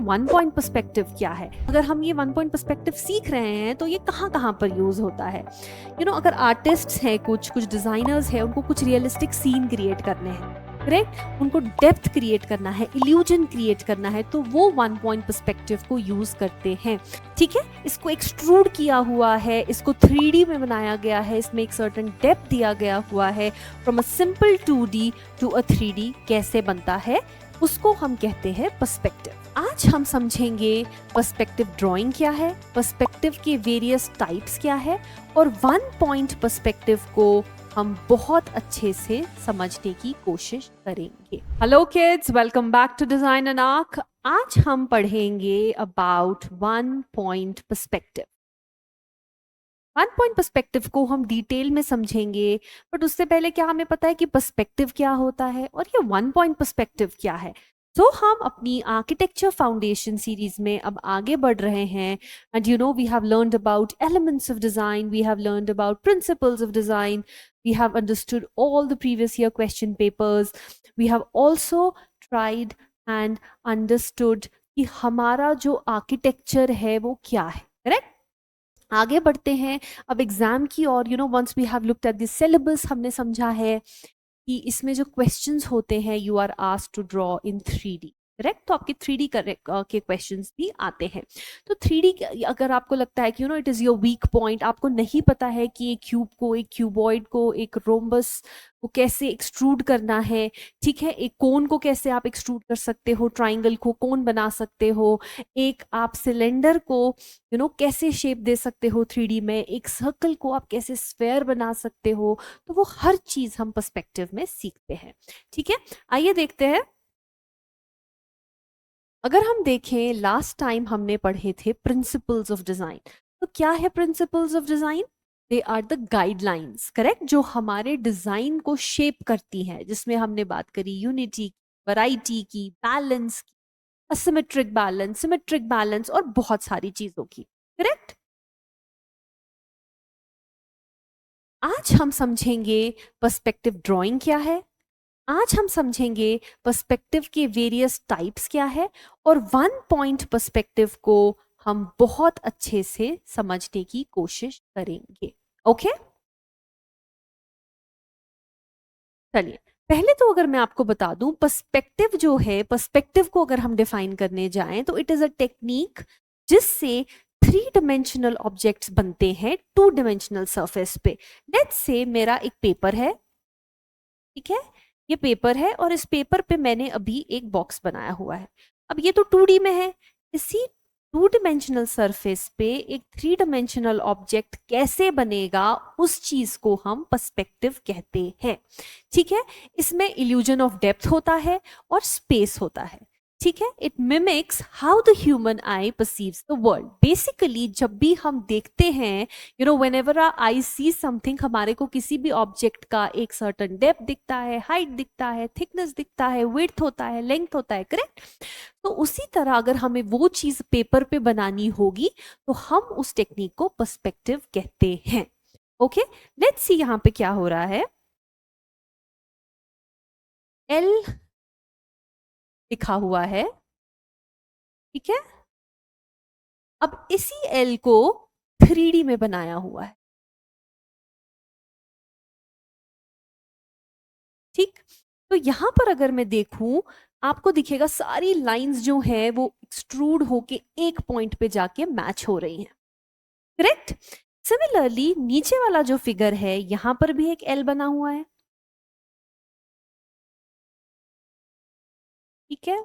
One point perspective क्या है, अगर हम ये वन पॉइंट पर्सपेक्टिव सीख रहे हैं तो ये कहाँ कहाँ पर यूज होता है। अगर आर्टिस्ट्स हैं, कुछ डिजाइनर्स हैं, उनको कुछ रियलिस्टिक सीन क्रिएट करने हैं, करेक्ट, उनको डेप्थ क्रिएट करना है, इल्यूजन क्रिएट करना है, तो वो वन पॉइंट पर्सपेक्टिव को यूज करते हैं। ठीक है, इसको एक्सट्रूड किया हुआ है, इसको 3D में बनाया गया है, इसमें एक सर्टेन डेप्थ दिया गया हुआ है। From a simple 2D to a 3D कैसे बनता है, उसको हम कहते हैं पर्सपेक्टिव। आज हम समझेंगे पर्सपेक्टिव ड्राइंग क्या है, पर्सपेक्टिव के वेरियस टाइप्स क्या है, और वन पॉइंट पर्सपेक्टिव को हम बहुत अच्छे से समझने की कोशिश करेंगे। Hello kids, welcome back to design and arc. आज हम पढ़ेंगे about one point perspective. One point perspective को हम डिटेल में समझेंगे, बट उससे पहले क्या हमें पता है कि पर्सपेक्टिव क्या होता है और ये वन पॉइंट पर्सपेक्टिव क्या है। तो हम अपनी आर्किटेक्चर फाउंडेशन सीरीज में अब आगे बढ़ रहे हैं, and we have learned about elements of design, we have learned about principles of design, we have understood all the previous year question papers, we have also tried and understood कि हमारा जो architecture है वो क्या है। Correct, आगे बढ़ते हैं अब एग्जाम की और। Once we have looked at the syllabus, हमने समझा है कि इसमें जो क्वेश्चंस होते हैं, you are asked to draw in 3D। Correct, तो आपके 3D के क्वेश्चंस भी आते हैं। तो 3D अगर आपको लगता है कि it is your weak point, आपको नहीं पता है कि एक क्यूब को, एक क्यूबॉइड को, एक रोम्बस को कैसे एक्सट्रूड करना है, ठीक है, एक कोन को कैसे आप एक्सट्रूड कर सकते हो, ट्राइंगल को कोन बना सकते हो, एक आप सिलेंडर को कैसे शेप दे सकते हो 3D में, एक सर्कल को आप कैसे स्फेयर बना सकते हो, तो वो हर चीज हम पर्सपेक्टिव में सीखते हैं। ठीक है, आइए देखते हैं। अगर हम देखें, लास्ट टाइम हमने पढ़े थे प्रिंसिपल्स ऑफ डिजाइन। तो क्या है principles of design? They are the guidelines, correct, जो हमारे डिजाइन को शेप करती हैं, जिसमें हमने बात करी यूनिटी, वैरायटी की, बैलेंस की, असिमेट्रिक बैलेंस, सिमेट्रिक बैलेंस और बहुत सारी चीजों की। करेक्ट, आज हम समझेंगे पर्सपेक्टिव ड्राइंग क्या है, आज हम समझेंगे पर्सपेक्टिव के वेरियस टाइप्स क्या है, और वन पॉइंट पर्सपेक्टिव को हम बहुत अच्छे से समझने की कोशिश करेंगे। ओके, चलिए पहले तो अगर मैं आपको बता दूं, पर्सपेक्टिव जो है, पर्सपेक्टिव को अगर हम डिफाइन करने जाएं तो इट इज अ टेक्निक जिससे 3 डायमेंशनल ऑब्जेक्ट्स बनते हैं 2 डायमेंशनल सरफेस पे। लेट्स से मेरा एक पेपर है, ठीक है, ये पेपर है और इस पेपर पे मैंने अभी एक बॉक्स बनाया हुआ है। अब ये तो 2D में है, इसी 2 डायमेंशनल सरफेस पे एक 3 डायमेंशनल ऑब्जेक्ट कैसे बनेगा, उस चीज को हम पर्सपेक्टिव कहते हैं। ठीक है, इसमें इल्यूजन ऑफ डेप्थ होता है और स्पेस होता है। ठीक है, it mimics how the human eye perceives the world. Basically जब भी हम देखते हैं, whenever our eye see something, हमारे को किसी भी ऑब्जेक्ट का एक सर्टेन डेप्थ दिखता है, हाइट दिखता है, थिकनेस दिखता है, विड्थ होता है, लेंथ होता है। करेक्ट, तो उसी तरह अगर हमें वो चीज पेपर पे बनानी होगी तो हम उस टेक्निक को पर्सपेक्टिव कहते हैं। ओके, लेट्स सी यहाँ पे क्या हो रहा है। एल लिखा हुआ है, ठीक है, अब इसी एल को 3D में बनाया हुआ है। ठीक, तो यहां पर अगर मैं देखूं, आपको दिखेगा सारी लाइंस जो है वो एक्सट्रूड होके एक पॉइंट पे जाके मैच हो रही हैं। करेक्ट, सिमिलरली नीचे वाला जो फिगर है, यहां पर भी एक एल बना हुआ है। ठीक है,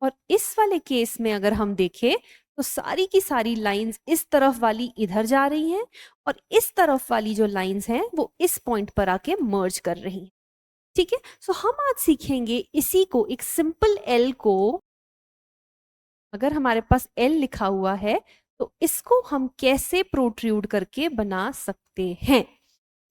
और इस वाले केस में अगर हम देखें तो सारी की सारी लाइंस इस तरफ वाली इधर जा रही हैं और इस तरफ वाली जो लाइंस हैं वो इस पॉइंट पर आके मर्ज कर रही हैं। ठीक है, सो हम आज सीखेंगे इसी को, एक सिंपल एल को, अगर हमारे पास एल लिखा हुआ है तो इसको हम कैसे प्रोट्रूड करके बना सकते हैं।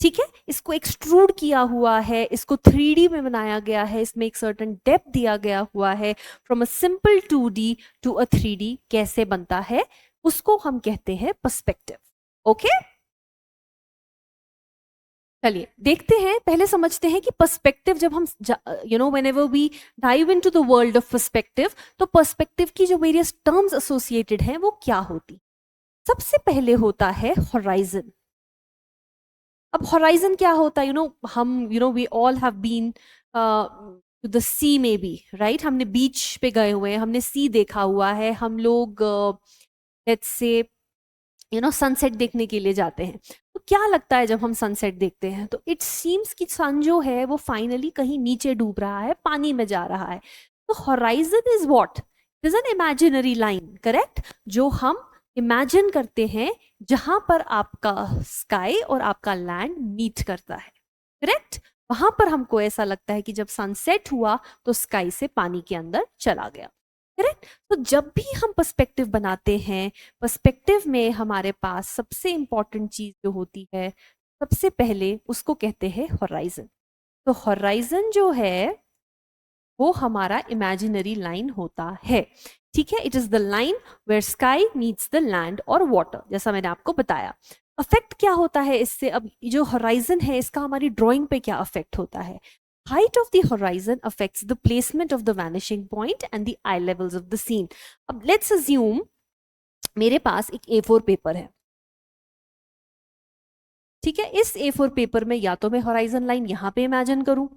ठीक है, इसको एक्सट्रूड किया हुआ है, इसको 3D में बनाया गया है, इसमें एक सर्टेन डेप्थ दिया गया हुआ है। From a simple 2D to a 3D कैसे बनता है, उसको हम कहते हैं पर्सपेक्टिव। ओके, चलिए देखते हैं, पहले समझते हैं कि पर्सपेक्टिव जब हम whenever we dive into the world of perspective, तो पर्सपेक्टिव की जो वेरियस टर्म्स एसोसिएटेड हैं वो क्या होती। सबसे पहले होता है हॉराइजन। अब हॉराइजन क्या होता है, हम we all have been to the sea में बी, राइट, हमने बीच पे गए हुए हैं, हमने सी देखा हुआ है, हम लोग लेट्स से सनसेट देखने के लिए जाते हैं। तो क्या लगता है जब हम सनसेट देखते हैं, तो इट सीम्स कि सन जो है वो फाइनली कहीं नीचे डूब रहा है, पानी में जा रहा है। तो horizon is what, is an imaginary line, correct, जो हम इमेजिन करते हैं जहां पर आपका स्काई और आपका लैंड मीट करता है, करेक्ट। वहां पर हमको ऐसा लगता है कि जब सनसेट हुआ तो स्काई से पानी के अंदर चला गया, करेक्ट। तो जब भी हम पर्सपेक्टिव बनाते हैं, पर्सपेक्टिव में हमारे पास सबसे इंपॉर्टेंट चीज जो होती है, सबसे पहले उसको कहते हैं हॉराइजन। तो हॉराइजन जो है वो हमारा इमेजिनरी लाइन होता है, ठीक है। It is the line where sky meets the land और वाटर, जैसा मैंने आपको बताया। अफेक्ट क्या होता है इससे, अब जो हॉराइजन है इसका हमारी ड्राइंग पे क्या अफेक्ट होता है। Height of the horizon affects the placement of the vanishing point and the eye levels of the scene. अब let's assume मेरे पास एक A4 पेपर है, ठीक है। इस A4 पेपर में या तो मैं होराइजन लाइन यहां पे इमेजिन करूं,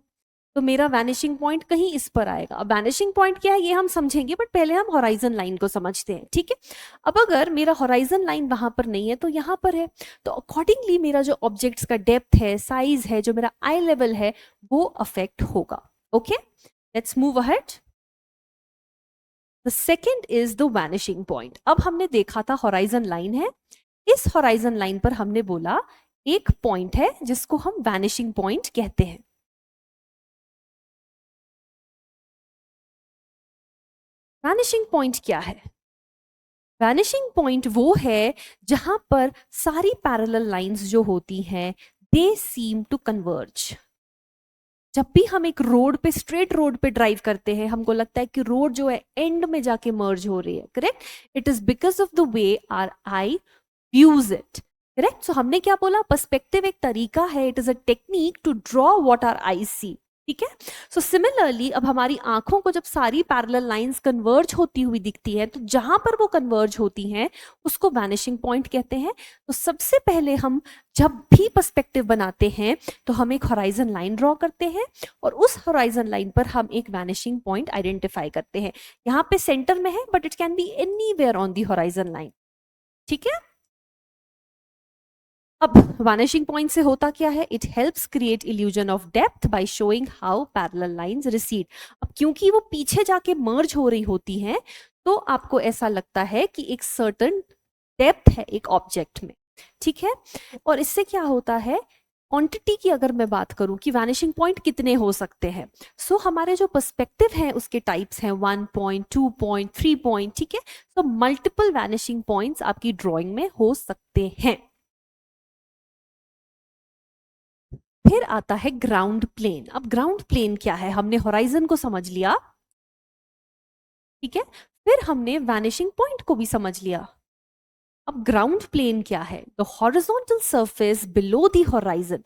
तो मेरा वैनिशिंग पॉइंट कहीं इस पर आएगा। अब वैनिशिंग पॉइंट क्या है ये हम समझेंगे, बट पहले हम होराइजन लाइन को समझते हैं, ठीक है। अब अगर मेरा होराइजन लाइन वहां पर नहीं है तो यहां पर है, तो अकॉर्डिंगली मेरा जो ऑब्जेक्ट्स का डेप्थ है, साइज है, जो मेरा आई लेवल है, वो अफेक्ट होगा। Okay, let's move ahead. The second is the vanishing point. अब हमने देखा था होराइजन लाइन है, इस होराइजन लाइन पर हमने बोला एक पॉइंट है जिसको हम वैनिशिंग पॉइंट कहते हैं। वैनिशिंग पॉइंट क्या है? वैनिशिंग पॉइंट वो है जहां पर सारी पैरेलल लाइंस जो होती हैं दे सीम टू कन्वर्ज। जब भी हम एक रोड पे, स्ट्रेट रोड पे ड्राइव करते हैं, हमको लगता है कि रोड जो है एंड में जाके मर्ज हो रही है, correct. It is because of the way our eye views it, correct. So हमने क्या बोला, पर्सपेक्टिव एक तरीका है, it is a technique to draw what our eye see, ठीक है। सो सिमिलरली अब हमारी आंखों को जब सारी पैरेलल लाइंस कन्वर्ज होती हुई दिखती है, तो जहां पर वो कन्वर्ज होती हैं उसको वैनिशिंग पॉइंट कहते हैं। तो सबसे पहले हम जब भी पर्सपेक्टिव बनाते हैं तो हम एक होराइजन लाइन ड्रॉ करते हैं और उस होराइजन लाइन पर हम एक वैनिशिंग पॉइंट आइडेंटिफाई करते हैं। यहाँ पे सेंटर में है, but it can be anywhere on the horizon line, ठीक है। अब वैनिशिंग पॉइंट से होता क्या है, it helps create illusion of depth by showing how parallel lines recede. अब क्योंकि वो पीछे जाके मर्ज हो रही होती हैं, तो आपको ऐसा लगता है कि एक सर्टेन डेप्थ है एक ऑब्जेक्ट में, ठीक है। और इससे क्या होता है, क्वांटिटी की अगर मैं बात करूं कि वैनिशिंग पॉइंट कितने हो सकते हैं, सो हमारे जो पर्सपेक्टिव हैं उसके टाइप्स हैं 1 पॉइंट, 2 पॉइंट, 3 पॉइंट, ठीक है। तो मल्टीपल वैनिशिंग पॉइंट्स आपकी ड्राइंग में हो सकते हैं। फिर आता है ग्राउंड प्लेन। अब ग्राउंड प्लेन क्या है, हमने होराइजन को समझ लिया, ठीक है, फिर हमने वैनिशिंग पॉइंट को भी समझ लिया। अब ग्राउंड प्लेन क्या है, the horizontal surface below the horizon.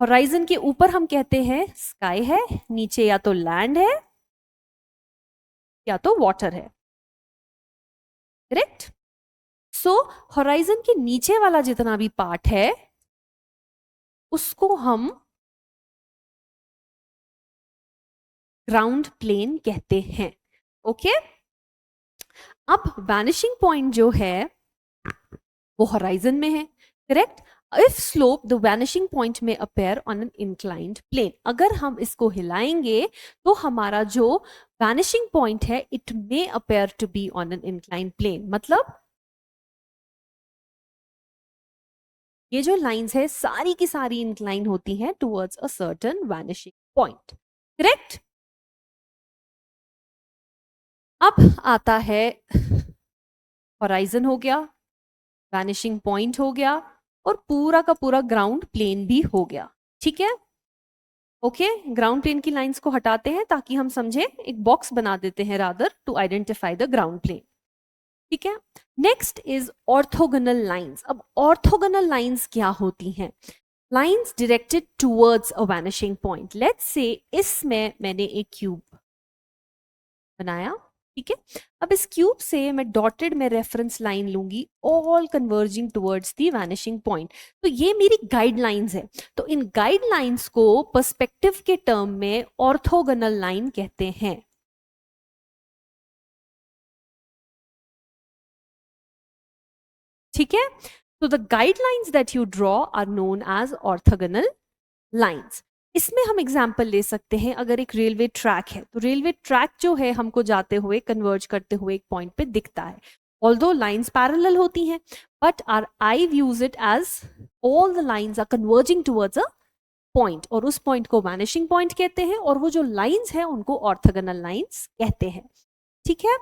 Horizon के ऊपर हम कहते हैं स्काई है, नीचे या तो लैंड है या तो वाटर है, करेक्ट। सो होराइजन के नीचे वाला जितना भी पार्ट है उसको हम ग्राउंड प्लेन कहते हैं, ओके। अब वैनिशिंग पॉइंट जो है वो होराइजन में है, correct. If slope the vanishing point में appear on an inclined plane, अगर हम इसको हिलाएंगे तो हमारा जो वैनिशिंग पॉइंट है it may appear to be on an inclined plane. मतलब ये जो लाइंस है सारी की सारी इंक्लाइन होती हैं towards a certain vanishing point, correct. अब आता है होराइजन हो गया, वैनिशिंग पॉइंट हो गया और पूरा का पूरा ग्राउंड प्लेन भी हो गया, ठीक है। ओके, ग्राउंड प्लेन की लाइंस को हटाते हैं ताकि हम समझे, एक बॉक्स बना देते हैं rather to identify the ground plane, ठीक है। Next is orthogonal lines. अब ऑर्थोगोनल लाइंस क्या होती हैं? Lines directed towards a vanishing point. Let's say इसमें मैंने एक क्यूब बनाया, ठीक है। अब इस क्यूब से मैं डॉटेड में रेफरेंस लाइन लूंगी, all converging towards the vanishing point. तो ये मेरी गाइडलाइंस है। तो इन गाइडलाइंस को पर्सपेक्टिव के टर्म में ऑर्थोगोनल लाइन कहते हैं। ठीक है, तो the guidelines that you draw are known as orthogonal lines. इसमें हम एग्जाम्पल ले सकते हैं, अगर एक रेलवे ट्रैक है तो रेलवे ट्रैक जो है हमको जाते हुए कन्वर्ज करते हुए एक पॉइंट पे दिखता है। ऑल्दो लाइन्स पैरेलल होती हैं, but our eye views it as all the lines are converging towards a point, और उस पॉइंट को वैनिशिंग पॉइंट कहते हैं, और वो जो लाइन्स हैं उनको ऑर्थोगोनल लाइन्स कहते हैं। ठीक है,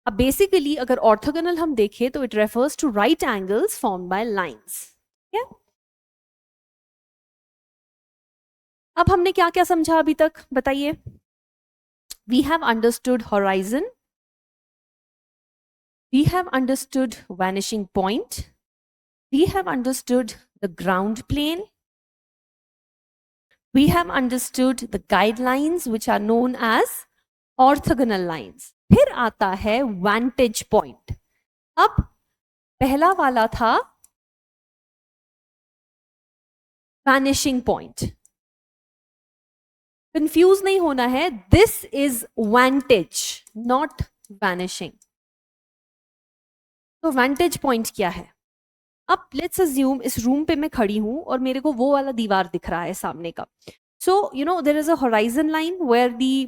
अब बेसिकली अगर ऑर्थोगोनल हम देखें तो it refers to right angles formed by lines. ठीक है, अब हमने क्या क्या समझा अभी तक बताइए। We have understood horizon, we have understood vanishing point, we have understood the ground plane, we have understood the guidelines which are known as orthogonal lines। फिर आता है vantage point। अब पहला वाला था vanishing point, कंफ्यूज नहीं होना है, this is vantage not vanishing। तो vantage point क्या है? अब लेट्स अज्यूम इस रूम पे मैं खड़ी हूं और मेरे को वो वाला दीवार दिख रहा है सामने का। So you know there is a horizon line where the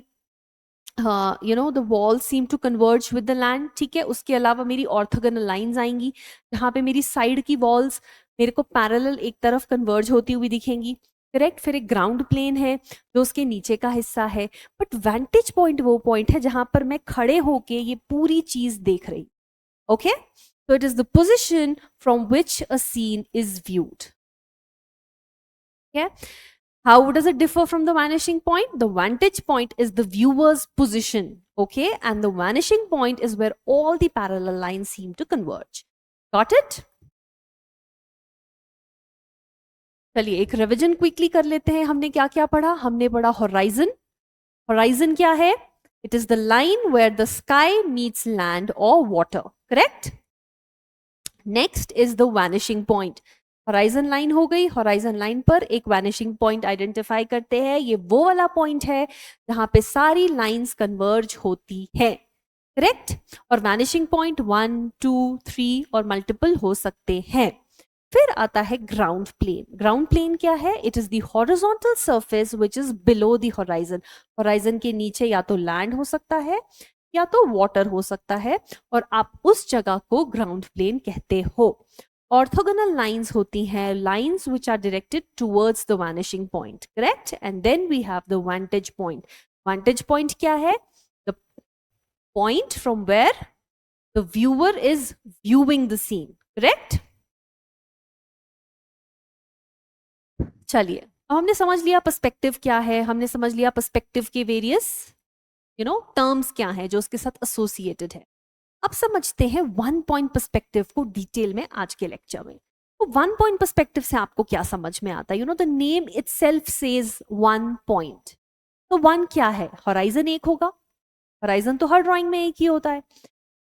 you know the wall seem to converge with the land. ठीक है, उसके अलावा मेरी ऑर्थोगोनल लाइंस आएंगी जहां पे मेरी साइड की वॉल्स मेरे को पैरेलल एक तरफ कन्वर्ज होती हुई दिखेंगी। करेक्ट, फिर एक ग्राउंड प्लेन है जो उसके नीचे का हिस्सा है। बट वेंटेज पॉइंट वो पॉइंट है जहां पर मैं खड़े होके ये पूरी चीज देख रही। Okay, so it is the position from which a scene is viewed। Okay, how does it differ from the vanishing point? The vantage point is the viewer's position, okay, and the vanishing point is where all the parallel lines seem to converge। Got it? चलिए एक revision quickly कर लेते हैं। हमने क्या क्या पढ़ा? हमने पढ़ा होराइजन। होराइजन क्या है? It is the line where the sky meets land और water. Correct. Next is the vanishing point. Horizon line हो गई, होराइजन लाइन पर एक वैनिशिंग पॉइंट आइडेंटिफाई करते हैं। ये वो वाला पॉइंट है जहां पे सारी लाइंस कन्वर्ज होती है। करेक्ट, और वैनिशिंग पॉइंट 1 2 3 और मल्टीपल हो सकते हैं। फिर आता है ग्राउंड प्लेन। ग्राउंड प्लेन क्या है? It is the horizontal surface which is below the horizon. Horizon के नीचे या तो लैंड हो सकता है या तो वाटर हो सकता है, और आप उस जगह को ग्राउंड प्लेन कहते हो। ऑर्थोगोनल लाइंस होती हैं lines which are directed towards the vanishing point. Correct, and then we have the vantage point. Vantage point क्या है? The point from where the viewer is viewing the scene. Correct, चलिए अब हमने समझ लिया perspective क्या है, हमने समझ लिया पर्सपेक्टिव के वेरियस यू नो टर्म्स क्या है जो उसके साथ एसोसिएटेड है। अब समझते हैं वन पॉइंट पर्सपेक्टिव को डिटेल में आज के लेक्चर में। तो वन पॉइंट पर्सपेक्टिव से आपको क्या समझ में आता है? You know the name itself says one point. तो वन क्या है? होराइजन एक होगा, होराइजन तो हर ड्राइंग में एक ही होता है।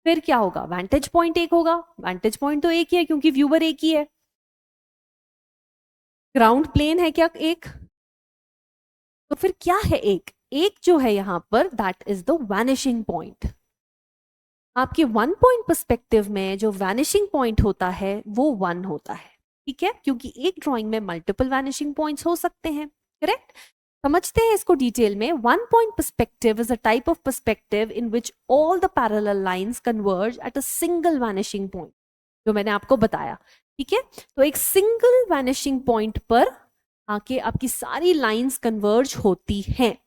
फिर क्या होगा? वेंटेज पॉइंट एक होगा, वेंटेज पॉइंट तो एक ही है क्योंकि व्यूअर एक ही है। ग्राउंड प्लेन है क्या एक? तो फिर क्या है एक? एक जो है यहां पर that is the vanishing point. आपके वन पॉइंट पर्सपेक्टिव में जो वैनिशिंग पॉइंट होता है वो वन होता है। ठीक है, क्योंकि एक ड्राइंग में मल्टीपल वैनिशिंग पॉइंट्स हो सकते हैं। करेक्ट, समझते हैं इसको डिटेल में। One point perspective is a type of perspective in which all the parallel lines converge at a single vanishing point, जो मैंने आपको बताया। ठीक है, तो एक सिंगल वैनिशिंग पॉइंट पर आके आपकी सारी लाइंस कन्वर्ज होती हैं।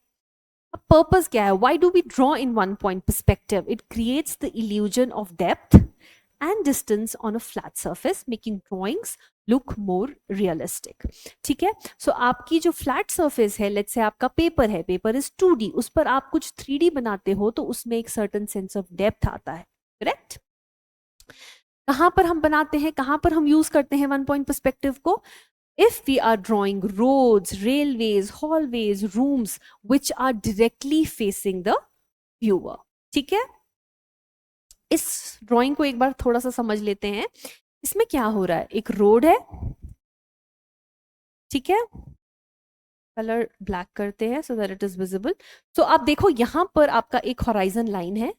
अब पर्पस क्या है? Why do we draw in one point perspective? It creates the illusion of depth and distance on a flat surface, making drawings look more realistic। ठीक है, सो आपकी जो फ्लैट सरफेस है, लेट्स से आपका पेपर है, paper is 2D, उस पर आप कुछ 3D बनाते हो तो उसमें एक सर्टन सेंस ऑफ डेप्थ आता है। करेक्ट, कहां पर हम बनाते हैं, कहां पर हम यूज करते हैं वन पॉइंट पर्सपेक्टिव को? if we are drawing roads, railways, hallways, rooms which are directly facing the viewer. ठीक है, इस ड्राइंग को एक बार थोड़ा सा समझ लेते हैं. इसमें क्या हो रहा है, एक रोड है, ठीक है, कलर ब्लैक करते हैं so that it is visible. तो आप देखो यहां पर आपका एक हॉराइजन लाइन है,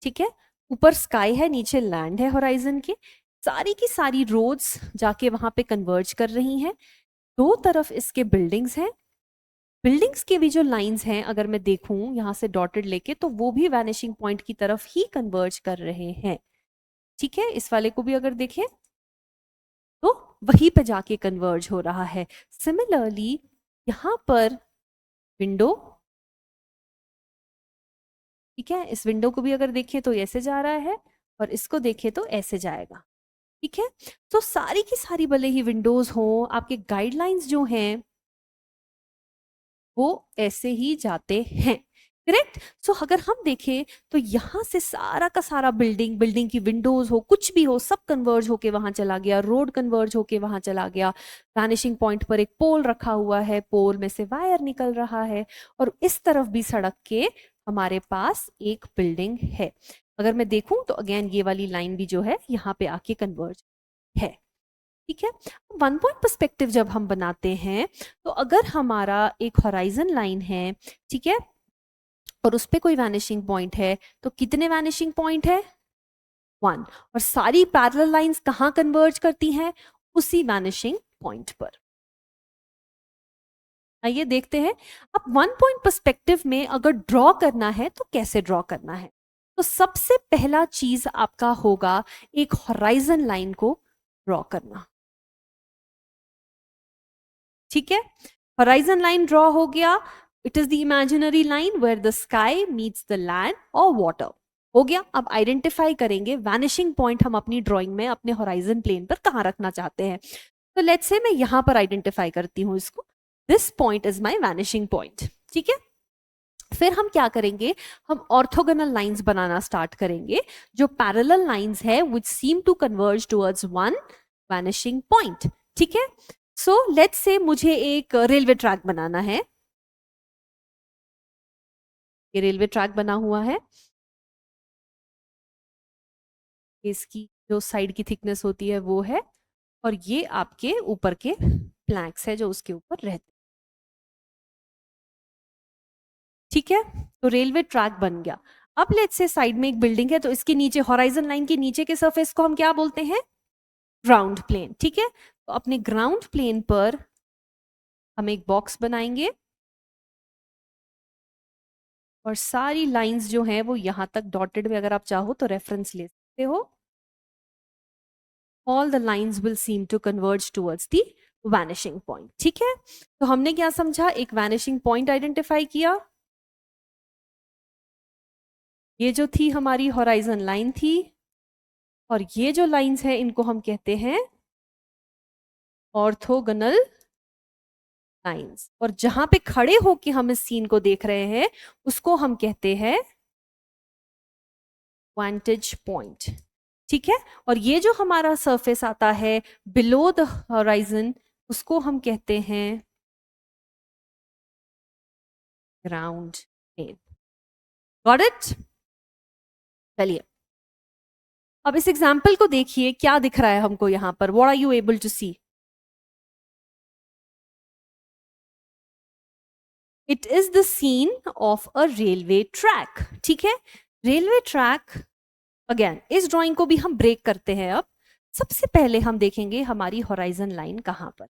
ठीक है, ऊपर स्काई है, नीचे लैंड है हॉराइजन के. सारी की सारी रोड्स जाके वहां पे कन्वर्ज कर रही हैं. दो तरफ इसके बिल्डिंग्स हैं. बिल्डिंग्स के भी जो लाइंस हैं अगर मैं देखूं यहां से डॉटेड लेके, तो वो भी वैनिशिंग पॉइंट की तरफ ही कन्वर्ज कर रहे हैं. ठीक है, इस वाले को भी अगर देखें तो वहीं पे जाके कन्वर्ज हो रहा है. सिमिलरली यहां पर विंडो, ठीक है, इस विंडो को भी अगर देखें तो ऐसे जा रहा है और इसको देखें तो ऐसे जाएगा. ठीक है, तो सारी की सारी भले ही विंडोज हो, आपके गाइडलाइंस जो हैं वो ऐसे ही जाते हैं. करेक्ट. सो अगर हम देखें तो यहां से सारा का सारा बिल्डिंग की विंडोज हो, कुछ भी हो, सब कन्वर्ज होके वहां चला गया. रोड कन्वर्ज होके वहां चला गया. वैनिशिंग पॉइंट पर एक पोल रखा हुआ है, पोल में से वायर निकल रहा है और इस तरफ भी सड़क के हमारे पास एक बिल्डिंग है. अगर मैं देखूं तो अगेन ये वाली लाइन भी जो है यहाँ पे आके कन्वर्ज है. ठीक है, वन पॉइंट पर्सपेक्टिव जब हम बनाते हैं तो अगर हमारा एक हॉराइजन लाइन है, ठीक है, और उस पे कोई वैनिशिंग पॉइंट है, तो कितने वैनिशिंग पॉइंट है, 1. और सारी पैरेलल लाइंस कहां कन्वर्ज करती हैं, उसी वैनिशिंग पॉइंट पर. आइए देखते हैं. अब वन पॉइंट पर्सपेक्टिव में अगर ड्रॉ करना है तो कैसे ड्रॉ करना है. तो सबसे पहला चीज आपका होगा एक हॉराइजन लाइन को ड्रॉ करना. ठीक है, हॉराइजन लाइन ड्रॉ हो गया. It is the imaginary line where the sky meets the land और वाटर. हो गया. अब आइडेंटिफाई करेंगे वैनिशिंग पॉइंट हम अपनी ड्राइंग में अपने हॉराइजन प्लेन पर कहां रखना चाहते हैं. तो लेट्स से मैं यहां पर आइडेंटिफाई करती हूं इसको. This point is my vanishing point. ठीक है, फिर हम क्या करेंगे, हम ऑर्थोगोनल लाइंस बनाना स्टार्ट करेंगे जो पैरेलल लाइंस है which seem to converge towards one vanishing point. ठीक है, सो लेट्स से मुझे एक रेलवे ट्रैक बनाना है. ये रेलवे ट्रैक बना हुआ है. इसकी जो साइड की थिकनेस होती है वो है, और ये आपके ऊपर के प्लैंक्स है जो उसके ऊपर रहते. ठीक है, तो रेलवे ट्रैक बन गया. अब लेट्स से साइड में एक बिल्डिंग है, तो इसके नीचे हॉराइजन लाइन के नीचे के सरफेस को हम क्या बोलते हैं, ग्राउंड प्लेन. ठीक है, तो अपने ग्राउंड प्लेन पर हम एक बॉक्स बनाएंगे और सारी लाइंस जो हैं वो यहां तक डॉटेड में, अगर आप चाहो तो रेफरेंस ले सकते हो. All the lines will seem to converge towards the vanishing point. ठीक है, तो हमने क्या समझा, एक वैनिशिंग पॉइंट आइडेंटिफाई किया. ये जो थी हमारी हॉराइजन लाइन थी, और ये जो लाइंस है इनको हम कहते हैं ऑर्थोगोनल लाइंस. और जहां पे खड़े होके हम इस सीन को देख रहे हैं उसको हम कहते हैं वांटेज पॉइंट. ठीक है, और ये जो हमारा सरफेस आता है बिलो द हॉराइजन उसको हम कहते हैं ग्राउंड प्लेन. Got it. चलिए अब इस एग्जाम्पल को देखिए, क्या दिख रहा है हमको यहाँ पर. What are you able to see. It is the scene of a railway track. ठीक है, रेलवे ट्रैक. अगेन इस ड्राइंग को भी हम ब्रेक करते हैं. अब सबसे पहले हम देखेंगे हमारी हॉराइजन लाइन कहां पर,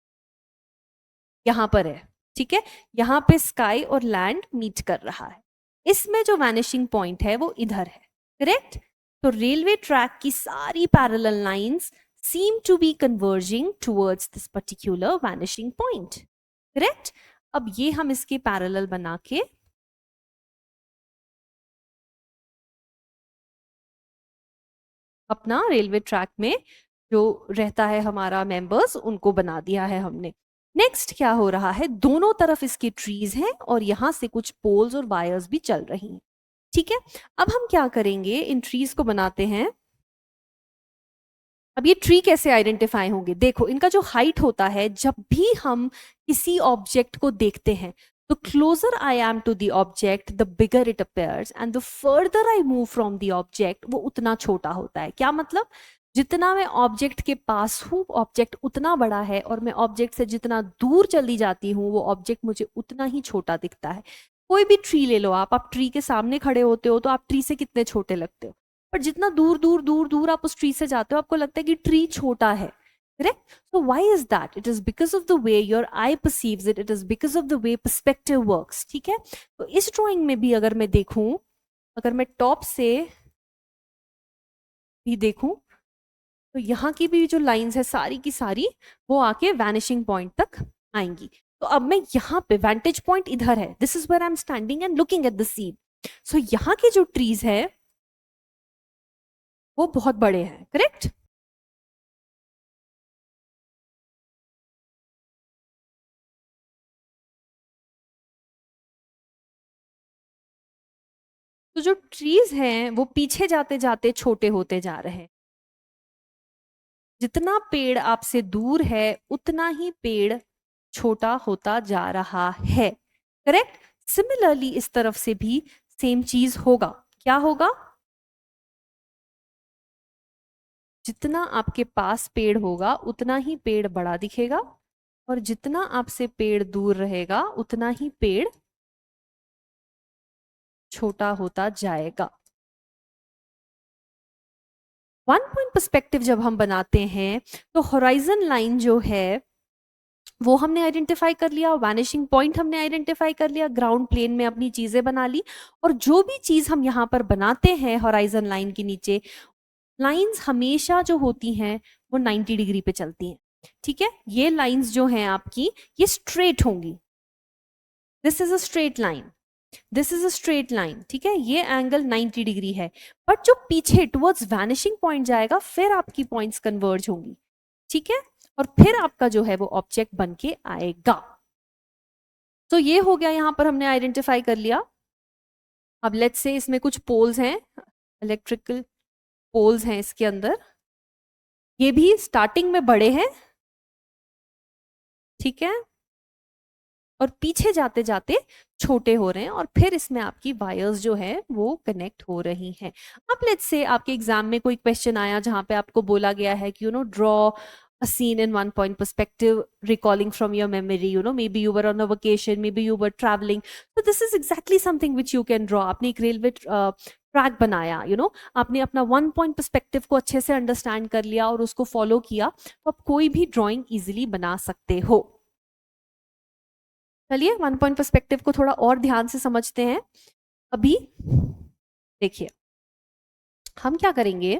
यहां पर है. ठीक है, यहां पे स्काई और लैंड मीट कर रहा है. इसमें जो वैनिशिंग पॉइंट है वो इधर है. करेक्ट. तो रेलवे ट्रैक की सारी parallel lines seem to be converging towards this particular vanishing point. Correct? अब ये हम इसके पैरेलल बना के अपना रेलवे ट्रैक में जो रहता है हमारा मेंबर्स उनको बना दिया है हमने. नेक्स्ट क्या हो रहा है, दोनों तरफ इसके ट्रीज हैं और यहां से कुछ पोल्स और वायर्स भी चल रही हैं. ठीक है, अब हम क्या करेंगे, इन ट्रीज को बनाते हैं अब ये ट्री कैसे आइडेंटिफाई होंगे? देखो, इनका जो हाइट होता है, जब भी हम किसी ऑब्जेक्ट को देखते हैं, तो closer I am to the object the bigger it appears and the further I move from the object, वो उतना छोटा होता है। क्या मतलब? जितना मैं ऑब्जेक्ट के पास हूँ, ऑब्जेक्ट उतना बड़ा है, और मैं ऑब्जेक्ट से जितना दूर चली जाती हूँ, वो ऑब्जेक्ट मुझे उतना ही छोटा दिखता है। कोई भी ट्री ले लो आप ट्री के सामने खड़े होते हो तो आप ट्री से कितने छोटे लगते हो, पर जितना दूर दूर दूर दूर आप उस ट्री से जाते हो, आपको लगता है कि ट्री छोटा है। Correct? So why is that? It is because of the way your I perceives it, it is because of the way perspective works. ठीक है? तो इस ड्राइंग में भी अगर मैं देखूं, अगर मैं टॉप से भी देखूं, तो यहाँ की भी जो लाइंस है सारी की सारी, वो आके वैनिशिंग पॉइंट तक आएंगी। तो अब मैं यहाँ पे, वेंटेज पॉइंट इधर है, this is where I am standing and looking at the scene. So यहाँ के जो ट्रीज है वो बहुत बड़े हैं। करेक्ट? तो जो ट्रीज हैं वो पीछे जाते जाते छोटे होते जा रहे हैं। जितना पेड़ आपसे दूर है, उतना ही पेड़ छोटा होता जा रहा है। करेक्ट? सिमिलरली इस तरफ से भी सेम चीज होगा। क्या होगा? जितना आपके पास पेड़ होगा, उतना ही पेड़ बड़ा दिखेगा, और जितना आपसे पेड़ दूर रहेगा, उतना ही पेड़ छोटा होता जाएगा। वन पॉइंट पर्सपेक्टिव जब हम बनाते हैं, तो होराइजन लाइन जो है वो हमने आइडेंटिफाई कर लिया, वैनिशिंग पॉइंट हमने आइडेंटिफाई कर लिया, ग्राउंड प्लेन में अपनी चीजें बना ली, और जो भी चीज हम यहाँ पर बनाते हैं होराइजन लाइन के नीचे, लाइंस हमेशा जो होती हैं वो 90 डिग्री पे चलती हैं। ठीक है? ये लाइंस जो हैं आपकी, ये स्ट्रेट होंगी। This is a straight line, this is a straight line. ठीक है? ये एंगल 90 डिग्री है, बट जो पीछे टुवर्ड्स वैनिशिंग पॉइंट जाएगा, फिर आपकी पॉइंट्स कन्वर्ज होंगी। ठीक है? और फिर आपका जो है वो ऑब्जेक्ट बन के आएगा। तो ये हो गया, यहां पर हमने आइडेंटिफाई कर लिया। अब लेट्स से इसमें कुछ पोल्स हैं, इलेक्ट्रिकल पोल्स हैं इसके अंदर, ये भी स्टार्टिंग में बड़े हैं। ठीक है? और पीछे जाते जाते छोटे हो रहे हैं, और फिर इसमें आपकी वायर्स जो है वो कनेक्ट हो रही हैं। अब लेट्स से आपके एग्जाम में कोई क्वेश्चन आया जहां पे आपको बोला गया है कि draw a scene in one point perspective, recalling from your memory, maybe you were on a vacation, maybe you were traveling, so this is exactly something which you can draw. आपने एक रेलवे ट्रैक बनाया, आपने अपना one point perspective को अच्छे से understand कर लिया और उसको फॉलो किया, तो आप कोई भी ड्राइंग इजिली बना सकते हो। चलिए वन पॉइंट पर्सपेक्टिव को थोड़ा और ध्यान से समझते हैं। अभी देखिए हम क्या करेंगे,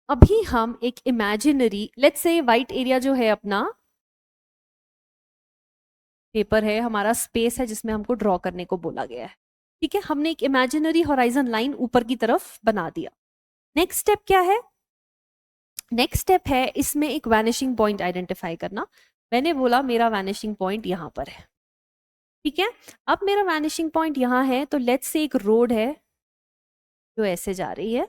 अभी हम एक imaginary, let's say white area जो है अपना पेपर है, हमारा स्पेस है जिसमें हमको ड्रॉ करने को बोला गया है। ठीक है? हमने एक इमेजिनरी होराइजन लाइन ऊपर की तरफ बना दिया। नेक्स्ट स्टेप क्या है? नेक्स्ट स्टेप है इसमें एक वैनिशिंग पॉइंट आइडेंटिफाई करना। मैंने बोला मेरा वैनिशिंग पॉइंट यहां पर है। ठीक है? अब मेरा वैनिशिंग पॉइंट यहां है, तो लेट्स से एक रोड है जो ऐसे जा रही है।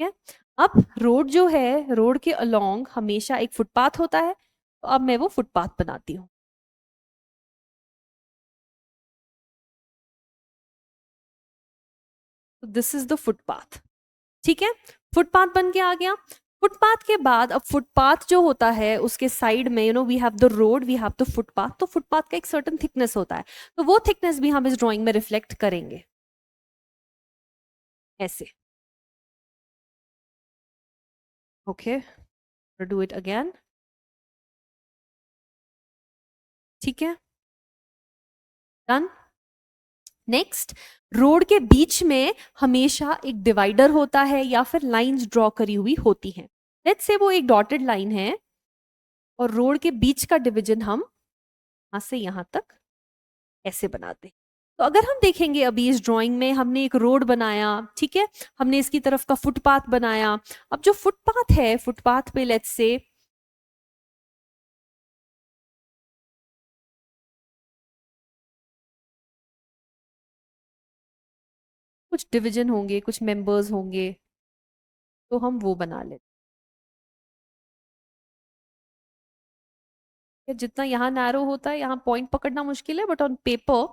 ठीक है? अब रोड जो है, रोड के अलोंग हमेशा एक फुटपाथ होता है, तो अब मैं वो फुटपाथ बनाती हूँ। This is the footpath. ठीक है? फुटपाथ बन के आ गया। फुटपाथ के बाद अब फुटपाथ जो होता है उसके साइड में we have the road, we have the footpath, तो फुटपाथ का एक सर्टेन थिकनेस होता है, तो वो थिकनेस भी हम इस ड्राइंग में रिफ्लेक्ट करेंगे ऐसे। Okay, do it again. ठीक है? डन। नेक्स्ट, रोड के बीच में हमेशा एक डिवाइडर होता है या फिर लाइंस ड्रॉ करी हुई होती हैं। लेट्स से वो एक डॉटेड लाइन है, और रोड के बीच का डिवीजन हम यहां से यहां तक ऐसे बनाते हैं। तो अगर हम देखेंगे अभी इस ड्राइंग में हमने एक रोड बनाया, ठीक है, हमने इसकी तरफ का फुटपाथ बनाया। अब जो फुटपाथ है, फुटपाथ पे लेट्स से कुछ डिवीजन होंगे, कुछ मेंबर्स होंगे, तो हम वो बना लेते हैं। जितना यहाँ नैरो होता है, यहाँ पॉइंट पकड़ना मुश्किल है, but on paper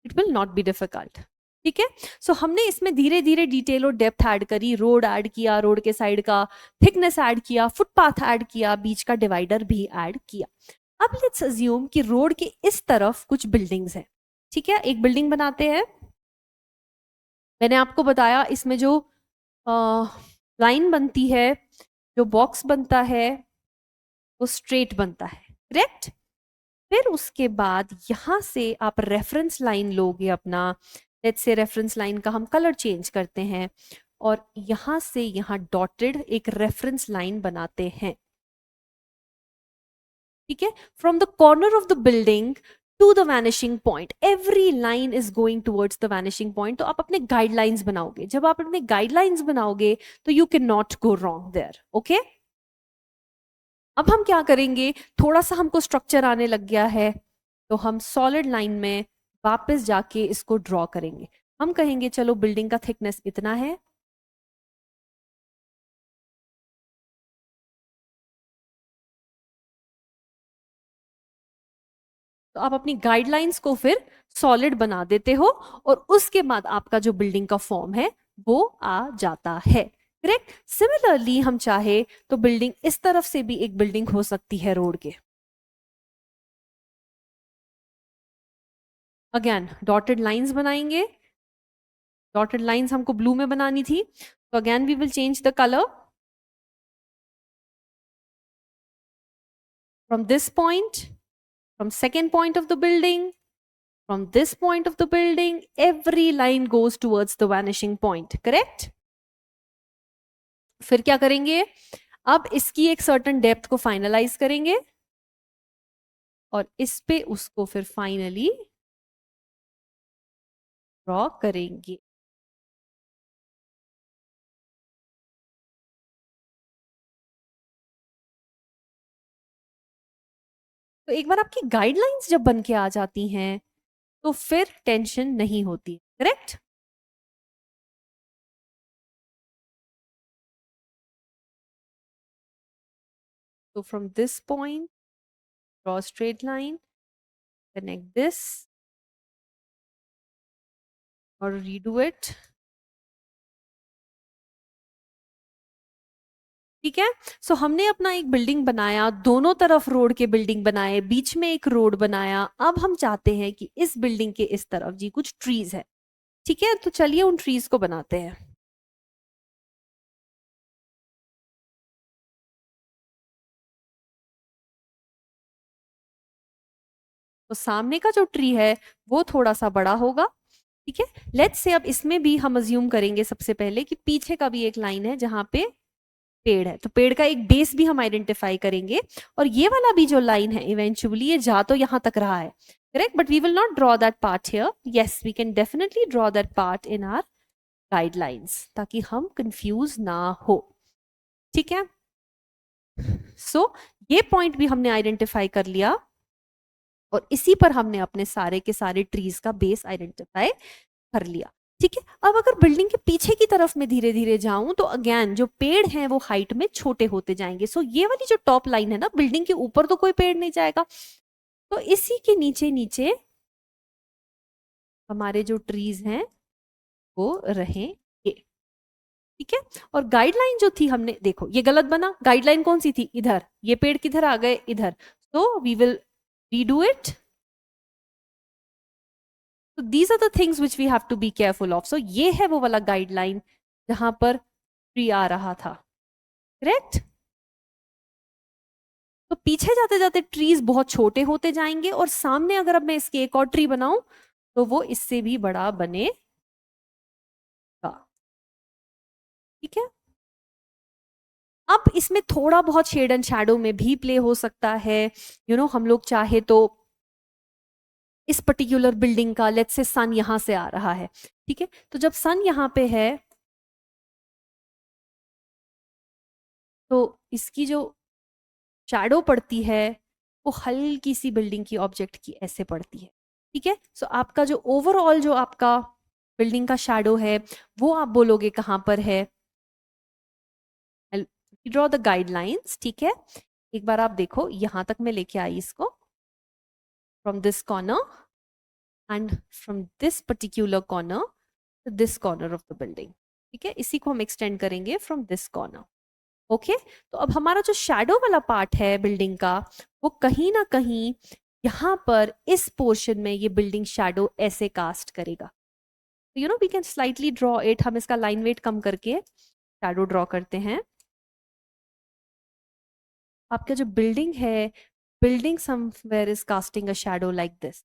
it will not be difficult. ठीक है, सो हमने इसमें धीरे धीरे डिटेल और डेप्थ ऐड करी, रोड ऐड किया, रोड के साइड का थिकनेस ऐड किया, फुटपाथ ऐड किया, बीच का डिवाइडर भी ऐड किया। अब लेट्स अज्यूम कि रोड के इस तरफ कुछ बिल्डिंग्स हैं। ठीक है, एक बिल्डिंग बनाते हैं। मैंने आपको बताया इसमें जो लाइन बनती है, जो बॉक्स बनता है, वो स्ट्रेट बनता है, करेक्ट। फिर उसके बाद यहां से आप रेफरेंस लाइन लोगे अपना, लेट्स से रेफरेंस लाइन का हम कलर चेंज करते हैं, और यहां से यहां डॉटेड एक रेफरेंस लाइन बनाते हैं। ठीक है, from the corner of the building to the vanishing point, every line is going towards the vanishing point. तो आप अपने गाइडलाइंस बनाओगे, जब आप अपने गाइडलाइंस बनाओगे तो you can not go wrong there. Okay, अब हम क्या करेंगे, थोड़ा सा हमको स्ट्रक्चर आने लग गया है, तो हम सॉलिड लाइन में वापस जाके इसको ड्रॉ करेंगे। हम कहेंगे चलो बिल्डिंग का थिकनेस इतना है, तो आप अपनी गाइडलाइंस को फिर सॉलिड बना देते हो, और उसके बाद आपका जो बिल्डिंग का फॉर्म है वो आ जाता है, करेक्ट। सिमिलरली हम चाहे तो बिल्डिंग इस तरफ से भी एक बिल्डिंग हो सकती है रोड के। अगेन डॉटेड लाइंस बनाएंगे, डॉटेड लाइंस हमको ब्लू में बनानी थी, तो again we will change the colour from this point, from second point of the building, from this point of the building, every line goes towards the vanishing point, correct। फिर क्या करेंगे, अब इसकी एक सर्टेन डेप्थ को finalise करेंगे, और इस पे उसको फिर फाइनली ड्रॉ करेंगे। तो एक बार आपकी गाइडलाइंस जब बन के आ जाती हैं तो फिर टेंशन नहीं होती, करेक्ट। तो from this point draw straight line, connect this और रीडू इट। ठीक है, सो हमने अपना एक बिल्डिंग बनाया, दोनों तरफ रोड के बिल्डिंग बनाए, बीच में एक रोड बनाया। अब हम चाहते हैं कि इस बिल्डिंग के इस तरफ जी कुछ ट्रीज है। ठीक है, तो चलिए उन ट्रीज को बनाते हैं। तो सामने का जो ट्री है वो थोड़ा सा बड़ा होगा। ठीक है, लेट्स से अब इसमें भी हम अज्यूम करेंगे सबसे पहले कि पीछे का भी एक लाइन है जहां पे पेड़ है, तो पेड़ का एक बेस भी हम आइडेंटिफाई करेंगे, और ये वाला भी जो लाइन है इवेंचुअली ये जा तो यहां तक रहा है, correct, but we will not draw that part here. Yes, we can definitely draw that part in our guidelines, ताकि हम कंफ्यूज ना हो। ठीक है, सो ये पॉइंट भी हमने आइडेंटिफाई कर लिया, और इसी पर हमने अपने सारे के सारे ट्रीज का बेस आइडेंटिफाई कर लिया। ठीक है, अब अगर बिल्डिंग के पीछे की तरफ में धीरे धीरे जाऊं तो अगेन जो पेड़ हैं वो हाइट में छोटे होते जाएंगे। सो ये वाली जो टॉप लाइन है ना, बिल्डिंग के ऊपर तो कोई पेड़ नहीं जाएगा, तो इसी के नीचे नीचे हमारे जो ट्रीज हैं वो रहेंगे। ठीक है, और गाइडलाइन जो थी हमने, देखो ये गलत बना, गाइडलाइन कौन सी थी, इधर, ये पेड़ किधर आ गए, इधर। So we will redo it. So these are the things which we have to be careful of. So ये है वो वाला गाइडलाइन जहां पर ट्री आ रहा था, करेक्ट। तो पीछे जाते जाते ट्रीज बहुत छोटे होते जाएंगे, और सामने अगर अब मैं इसके एक और ट्री बनाऊं तो वो इससे भी बड़ा बनेगा। ठीक है, अब इसमें थोड़ा बहुत शेड एंड शैडो में भी प्ले हो सकता है। हम लोग चाहे तो इस पर्टिकुलर बिल्डिंग का, लेट्स से सन यहां से आ रहा है। ठीक है, तो जब सन यहां पे है तो इसकी जो शैडो पड़ती है वो हल्की सी बिल्डिंग की ऑब्जेक्ट की ऐसे पड़ती है। ठीक है, सो आपका जो ओवरऑल जो आपका बिल्डिंग का शैडो है वो आप बोलोगे कहाँ पर है। ड्रॉ द गाइडलाइंस, ठीक है। एक बार आप देखो, यहां तक मैं लेके आई इसको, from this corner and from this particular corner to this corner of the building, ठीक है। इसी को हम एक्सटेंड करेंगे फ्रॉम दिस कॉर्नर। ओके, तो अब हमारा जो शैडो वाला पार्ट है बिल्डिंग का, वो कहीं ना कहीं यहाँ पर इस पोर्शन में ये बिल्डिंग शैडो ऐसे कास्ट करेगा। You know we can slightly draw it, हम इसका लाइन वेट कम करके शैडो ड्रॉ करते हैं। आपका जो बिल्डिंग है, building somewhere is casting a shadow like this,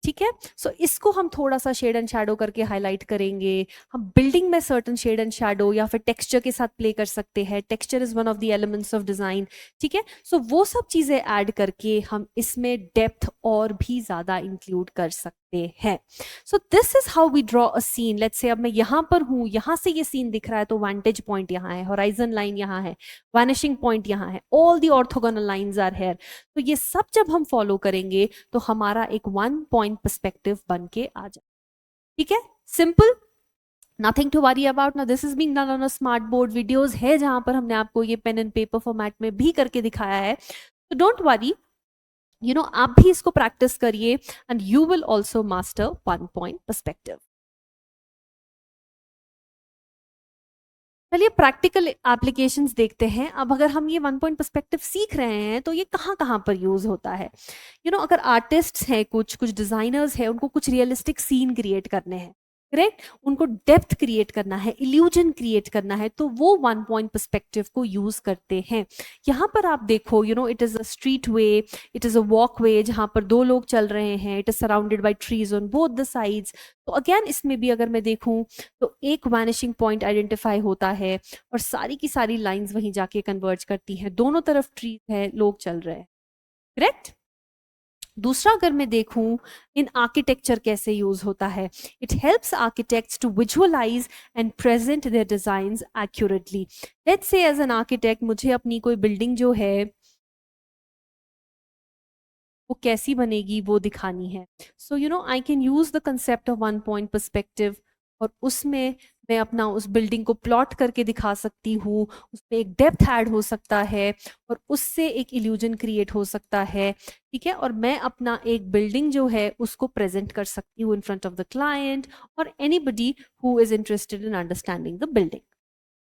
ठीक है। सो इसको हम थोड़ा सा शेड एंड शैडो करके हाईलाइट करेंगे। हम बिल्डिंग में सर्टन शेड एंड शैडो या फिर टेक्सचर के साथ प्ले कर सकते हैं। Texture is one of the elements of design, ठीक है। सो वो सब चीजें ऐड करके हम इसमें डेप्थ और भी ज्यादा इंक्लूड कर सकते हैं। So this is how we draw a scene. Let's say अब मैं यहाँ पर हूँ, यहाँ से ये सीन दिख रहा है, तो वांटेज पॉइंट यहाँ है, होराइजन लाइन यहाँ है, वैनिशिंग पॉइंट यहाँ है, all the orthogonal lines are here. तो ये सब जब हम फॉलो करेंगे तो हमारा एक वन पॉइंट पर्सपेक्टिव बन के आ जाए, ठीक है। Simple, nothing to worry about. Now this is being done on a smart board. Videos है जहां पर हमने आपको ये पेन एंड पेपर फॉर्मेट में भी करके दिखाया है, तो डोंट वरी, यू नो आप भी इसको प्रैक्टिस करिए and you will also master one point perspective. चलिए प्रैक्टिकल एप्लीकेशंस देखते हैं। अब अगर हम ये वन पॉइंट पर्सपेक्टिव सीख रहे हैं तो ये कहाँ कहाँ पर यूज होता है। यू नो अगर आर्टिस्ट्स हैं, कुछ कुछ डिजाइनर्स हैं, उनको कुछ रियलिस्टिक सीन क्रिएट करने हैं, करेक्ट, उनको डेप्थ क्रिएट करना है, इल्यूजन क्रिएट करना है, तो वो वन पॉइंट पर्सपेक्टिव को यूज करते हैं। यहाँ पर आप देखो, you know it is a street way, it is a walkway जहाँ पर दो लोग चल रहे हैं, it is surrounded by trees on both the sides. तो अगेन इसमें भी अगर मैं देखूं तो एक वैनिशिंग पॉइंट आइडेंटिफाई होता है और सारी की सारी लाइंस वहीं जाके कन्वर्ज करती हैं, दोनों तरफ ट्रीज है, लोग चल रहे हैं, करेक्ट। दूसरा अगर मैं देखूं इन आर्किटेक्चर कैसे यूज होता है, it helps architects to visualise and present their designs accurately. Let's say as an architect मुझे अपनी कोई बिल्डिंग जो है वो कैसी बनेगी वो दिखानी है। सो you no I can use the concept of one point perspective, और उसमें मैं अपना उस बिल्डिंग को प्लॉट करके दिखा सकती हूँ, उसमें एक डेप्थ ऐड हो सकता है और उससे एक इल्यूजन क्रिएट हो सकता है, ठीक है। और मैं अपना एक बिल्डिंग जो है उसको प्रेजेंट कर सकती हूँ in front of the client और anybody who is interested in understanding the building.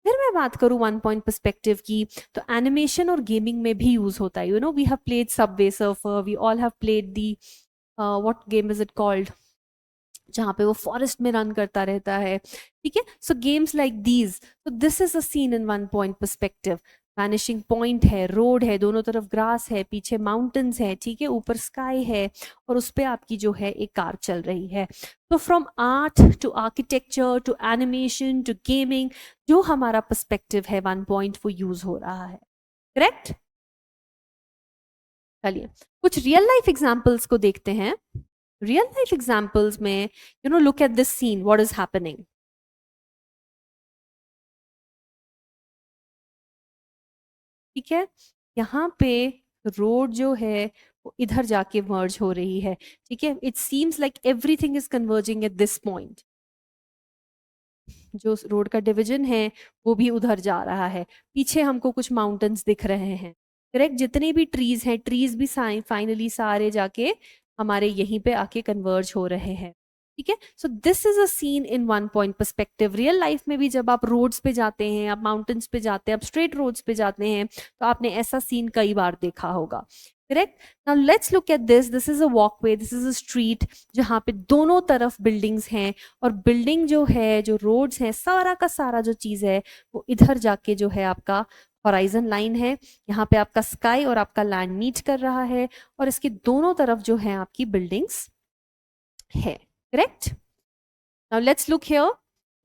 फिर मैं बात करूं वन पॉइंट पर्सपेक्टिव की, तो एनिमेशन और गेमिंग में भी यूज होता है। You know we have played Subway Surfer, we all have played the what game is it called, जहाँ पे वो फॉरेस्ट में रन करता रहता है, ठीक है। सो गेम्स लाइक दीज, तो this is a seen in one point perspective. Vanishing point है, रोड है, दोनों तरफ ग्रास है, पीछे माउंटेन्स है, ठीक है, ऊपर स्काई है और उस पर आपकी जो है एक कार चल रही है। तो from art to architecture to animation to gaming, जो हमारा पर्सपेक्टिव है वन पॉइंट वो यूज हो रहा है, करेक्ट। चलिए कुछ रियल लाइफ एग्जांपल्स को देखते हैं। रियल लाइफ एग्जांपल्स में, you know look at this scene, what is happening, ठीक है। यहाँ पे रोड जो है वो इधर जाके मर्ज हो रही है, ठीक है। It seems like everything is converging at this point. जो रोड का डिवीजन है वो भी उधर जा रहा है, पीछे हमको कुछ माउंटेन्स दिख रहे हैं, करेक्ट। जितने भी ट्रीज हैं, ट्रीज भी फाइनली सारे जाके हमारे यहीं पे आके कन्वर्ज हो रहे हैं, ठीक है। सो this is a seen in one point perspective. Real life में भी जब आप रोड्स पे जाते हैं, आप माउंटेन्स पे जाते हैं, आप स्ट्रेट रोड्स पे जाते हैं, तो आपने ऐसा सीन कई बार देखा होगा, correct. Now let's look at this, this is a walkway, this is a street जहाँ पे दोनों तरफ बिल्डिंग्स हैं और बिल्डिंग जो है, जो रोड्स हैं, सारा का सारा जो चीज है वो इधर जाके जो है आपका हॉराइजन लाइन है, यहाँ पे आपका स्काई और आपका लैंड मीट कर रहा है और इसके दोनों तरफ जो है आपकी बिल्डिंग्स है, correct. Now let's look here,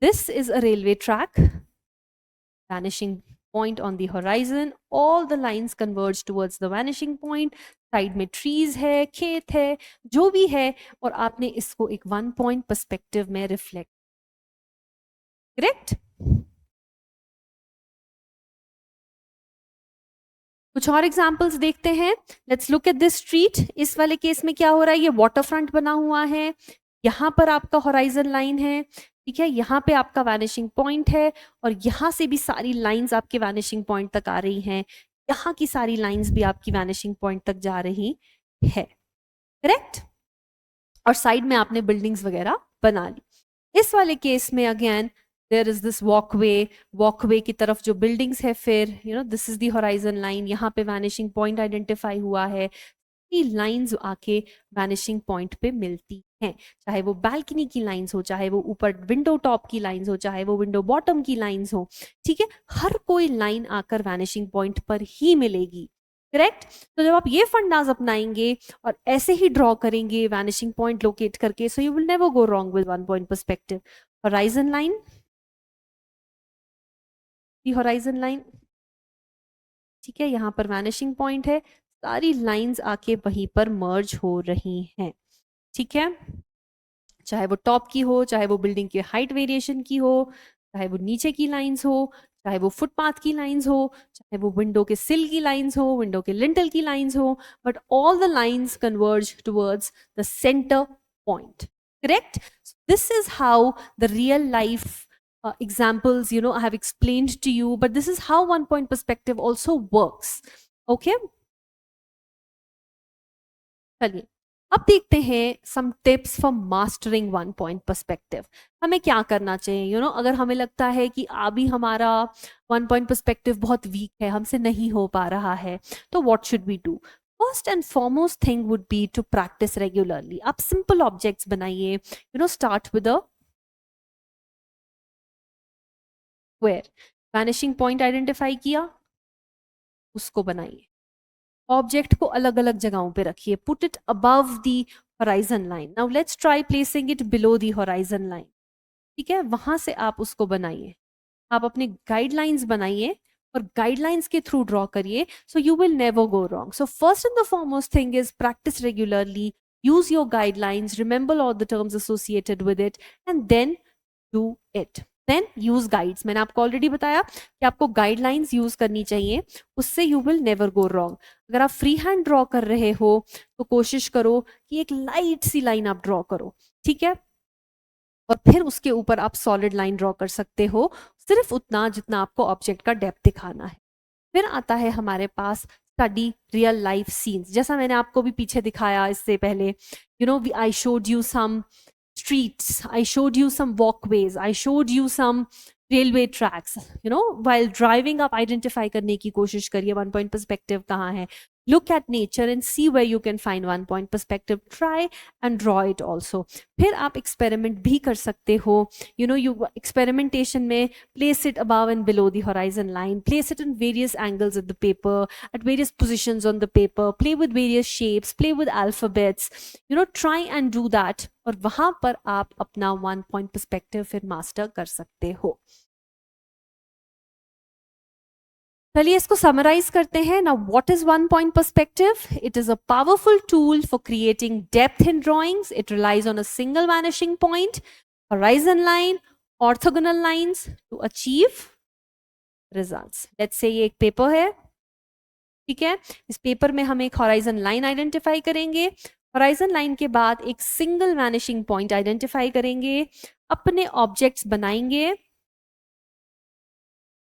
this is a railway track, vanishing point on the horizon, all the lines converge towards the vanishing point, side में ट्रीज है, खेत है, जो भी है, और आपने इसको एक वन पॉइंट पर्सपेक्टिव में रिफ्लेक्ट, करेक्ट। कुछ और एग्जांपल्स देखते हैं। Let's look at this street. इस वाले केस में क्या हो रहा है, ये वाटर फ्रंट बना हुआ है, यहाँ पर आपका हॉराइजन लाइन है, ठीक है, यहाँ पे आपका वैनिशिंग पॉइंट है, और यहाँ से भी सारी लाइंस आपके वैनिशिंग पॉइंट तक आ रही हैं, यहाँ की सारी लाइंस भी आपकी वैनिशिंग पॉइंट तक जा रही है, करेक्ट। और साइड में आपने बिल्डिंग्स वगैरह बना ली। इस वाले केस में again there is this walkway की तरफ जो बिल्डिंग्स है, फिर this is the horizon line, यहाँ पे वैनिशिंग पॉइंट आइडेंटिफाई हुआ है, लाइंस आके वैनिशिंग पॉइंट पे मिलती हैं, चाहे वो बालकनी की लाइंस हो, चाहे वो ऊपर विंडो टॉप की लाइंस हो, चाहे वो विंडो बॉटम की लाइंस हो, ठीक है, हर कोई लाइन आकर वैनिशिंग पॉइंट पर ही मिलेगी, करेक्ट। तो जब आप ये फंडास अपनाएंगे और ऐसे ही ड्रॉ करेंगे वैनिशिंग पॉइंट लोकेट करके, सो you will never go wrong with one point perspective. Horizon line, horizon line, ठीक है, यहाँ पर वैनिशिंग पॉइंट है, सारी लाइंस आके वहीं पर मर्ज हो रही हैं, ठीक है, चाहे वो टॉप की हो, चाहे वो बिल्डिंग के हाइट वेरिएशन की हो, चाहे वो नीचे की लाइंस हो, चाहे वो फुटपाथ की लाइंस हो, चाहे वो विंडो के सिल की लाइंस हो, विंडो के लिंटल की लाइंस हो, but all the lines converge towards the centre point, correct. This is how the real life examples I have explained to you, but this is how one point perspective also works, okay। चलिए अब देखते हैं some tips for mastering one point perspective. हमें क्या करना चाहिए, अगर हमें लगता है कि अभी हमारा वन पॉइंट पर्सपेक्टिव बहुत वीक है, हमसे नहीं हो पा रहा है, तो what should we do. First and foremost thing would be to practise regularly. आप सिंपल ऑब्जेक्ट्स बनाइए, start with a square, vanishing point identify किया, उसको बनाइए, ऑब्जेक्ट को अलग अलग जगहों पे रखिए, put it above the horizon line. Now let's try placing it below the horizon line, ठीक है, वहां से आप उसको बनाइए, आप अपने गाइडलाइंस बनाइए और गाइडलाइंस के थ्रू ड्रॉ करिए, सो you will never go wrong. So first and the foremost thing is practice regularly, use your guidelines, remember all the terms associated with it, and then do it। Then use guides, मैंने आपको already बताया कि आपको guidelines use करनी चाहिए, उससे you will never go wrong. अगर आप फ्री हैंड ड्रॉ कर रहे हो तो कोशिश करो कि एक लाइट सी लाइन आप ड्रॉ करो, ठीक है, और फिर उसके ऊपर आप सॉलिड लाइन ड्रॉ कर सकते हो, सिर्फ उतना जितना आपको ऑब्जेक्ट का डेप्थ दिखाना है। फिर आता है हमारे पास स्टडी रियल लाइफ सीन्स, जैसा मैंने आपको भी पीछे दिखाया इससे पहले, I showed you some streets, I showed you some walkways, I showed you some railway tracks, while driving आप identify करने की कोशिश करिए one point perspective कहाँ है। Look at nature and see where you can find one point perspective, try and draw it also। फिर आप experiment भी कर सकते हो, you experimentation में place it above and below the horizon line, place it in various angles of the paper, at various positions on the paper, play with various shapes, play with alphabets, try and do that, और वहां पर आप अपना one point perspective फिर master कर सकते हो। चलिए इसको समराइज करते हैं ना। What is one point perspective? It is a powerful tool for creating depth in drawings. It relies on a single vanishing point, horizon line, orthogonal lines to achieve results। Let's say ये एक paper है, ठीक है, इस paper में हम एक horizon line identify करेंगे, horizon line के बाद एक सिंगल वैनिशिंग पॉइंट आइडेंटिफाई करेंगे, अपने ऑब्जेक्ट्स बनाएंगे,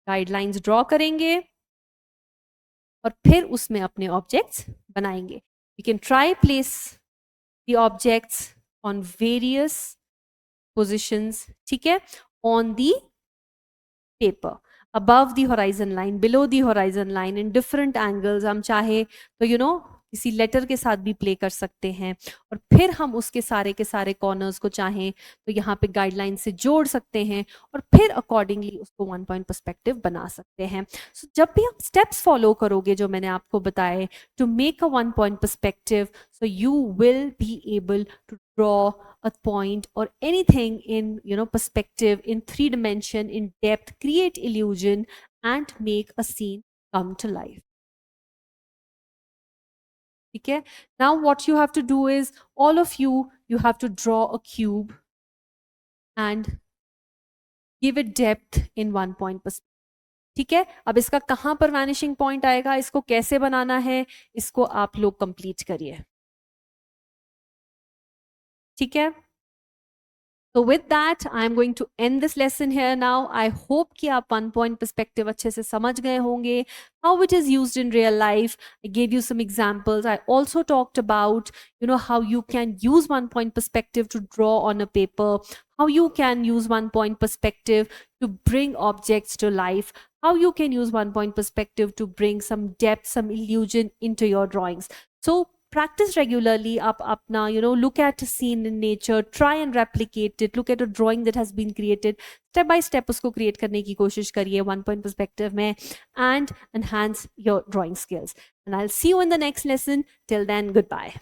गाइडलाइंस ड्रॉ करेंगे और फिर उसमें अपने ऑब्जेक्ट्स बनाएंगे। You can try place the objects on various positions, ठीक है, on the paper, above the horizon line, below the horizon line, in different angles। हम चाहे तो किसी लेटर के साथ भी प्ले कर सकते हैं और फिर हम उसके सारे के सारे कॉर्नर्स को चाहें तो यहाँ पे गाइडलाइन से जोड़ सकते हैं और फिर अकॉर्डिंगली उसको वन पॉइंट पर्सपेक्टिव बना सकते हैं। सो जब भी आप स्टेप्स फॉलो करोगे जो मैंने आपको बताए to make a one point perspective, so you will be able to draw a point or anything in perspective, in 3 dimension, in depth, create illusion and make a scene come to life। Okay, now what you have to do is all of you have to draw a cube and give it depth in one point perspective। ठीक है, अब इसका कहां पर vanishing point आएगा, इसको कैसे बनाना है, इसको आप लोग कंप्लीट करिए, ठीक है। So with that, I'm going to end this lesson here now. I hope कि आप 1 point perspective अच्छे से समझ गए होंगे, how it is used in real life. I gave you some examples. I also talked about, how you can use 1 point perspective to draw on a paper, how you can use 1 point perspective to bring objects to life, how you can use 1 point perspective to bring some depth, some illusion into your drawings. So practice regularly. Up now, look at a scene in nature, try and replicate it, look at a drawing that has been created, step by step उसको create करने की कोशिश करिए 1 point perspective में, and enhance your drawing skills. And I'll see you in the next lesson. Till then, goodbye.